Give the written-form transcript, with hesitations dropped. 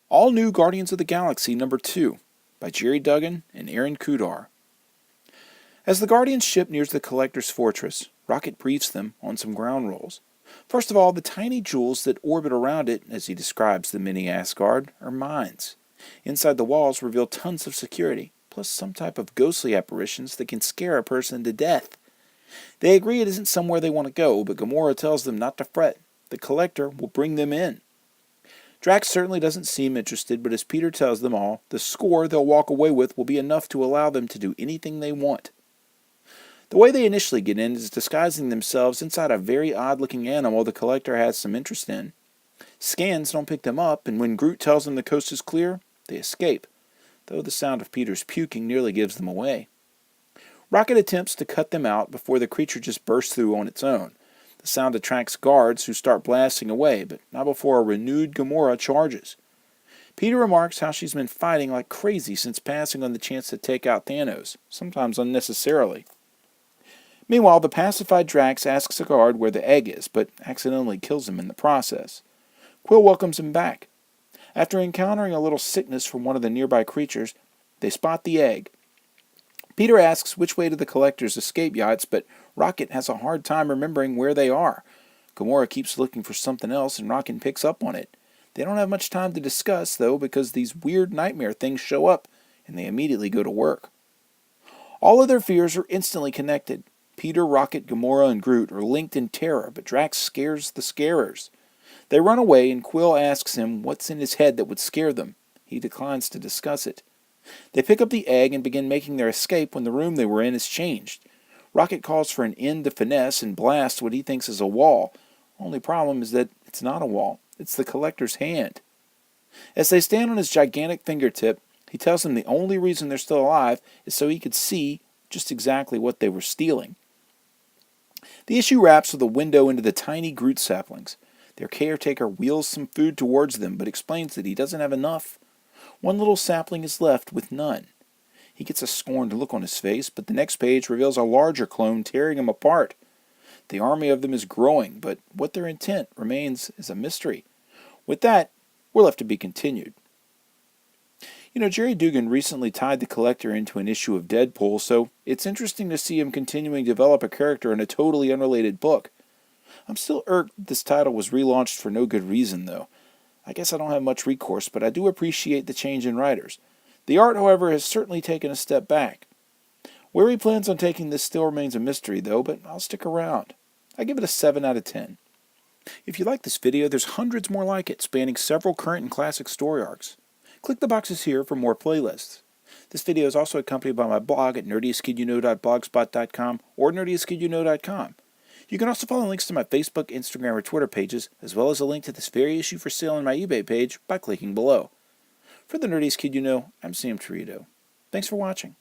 All New Guardians of the Galaxy number 2 by Jerry Duggan and Aaron Kudar. As the Guardians ship nears the Collector's fortress, Rocket briefs them on some ground rules. First of all, the tiny jewels that orbit around it, as he describes the mini Asgard, are mines. Inside the walls reveal tons of security, plus some type of ghostly apparitions that can scare a person to death. They agree it isn't somewhere they want to go, but Gamora tells them not to fret. The Collector will bring them in. Drax certainly doesn't seem interested, but as Peter tells them all, the score they'll walk away with will be enough to allow them to do anything they want. The way they initially get in is disguising themselves inside a very odd-looking animal the Collector has some interest in. Scans don't pick them up, and when Groot tells them the coast is clear, they escape, though the sound of Peter's puking nearly gives them away. Rocket attempts to cut them out before the creature just bursts through on its own. The sound attracts guards who start blasting away, but not before a renewed Gamora charges. Peter remarks how she's been fighting like crazy since passing on the chance to take out Thanos, sometimes unnecessarily. Meanwhile, the pacified Drax asks a guard where the egg is, but accidentally kills him in the process. Quill welcomes him back. After encountering a little sickness from one of the nearby creatures, they spot the egg. Peter asks which way to the Collector's escape yachts, but Rocket has a hard time remembering where they are. Gamora keeps looking for something else, and Rocket picks up on it. They don't have much time to discuss, though, because these weird nightmare things show up, and they immediately go to work. All of their fears are instantly connected. Peter, Rocket, Gamora, and Groot are linked in terror, but Drax scares the scarers. They run away, and Quill asks him what's in his head that would scare them. He declines to discuss it. They pick up the egg and begin making their escape when the room they were in is changed. Rocket calls for an end to finesse and blasts what he thinks is a wall. Only problem is that it's not a wall. It's the Collector's hand. As they stand on his gigantic fingertip, he tells them the only reason they're still alive is so he could see just exactly what they were stealing. The issue wraps with a window into the tiny Groot saplings. Their caretaker wheels some food towards them, but explains that he doesn't have enough. One little sapling is left with none. He gets a scorned look on his face, but the next page reveals a larger clone tearing him apart. The army of them is growing, but what their intent remains is a mystery. With that, we're left to be continued. Jerry Duggan recently tied the Collector into an issue of Deadpool, so it's interesting to see him continuing to develop a character in a totally unrelated book. I'm still irked that this title was relaunched for no good reason, though. I guess I don't have much recourse, but I do appreciate the change in writers. The art, however, has certainly taken a step back. Where he plans on taking this still remains a mystery, though, but I'll stick around. I give it a 7 out of 10. If you like this video, there's hundreds more like it, spanning several current and classic story arcs. Click the boxes here for more playlists. This video is also accompanied by my blog at nerdiestkidyouknow.blogspot.com or nerdiestkidyouknow.com. You can also follow links to my Facebook, Instagram, or Twitter pages, as well as a link to this very issue for sale on my eBay page by clicking below. For the Nerdiest Kid You Know, I'm Sam Torito. Thanks for watching.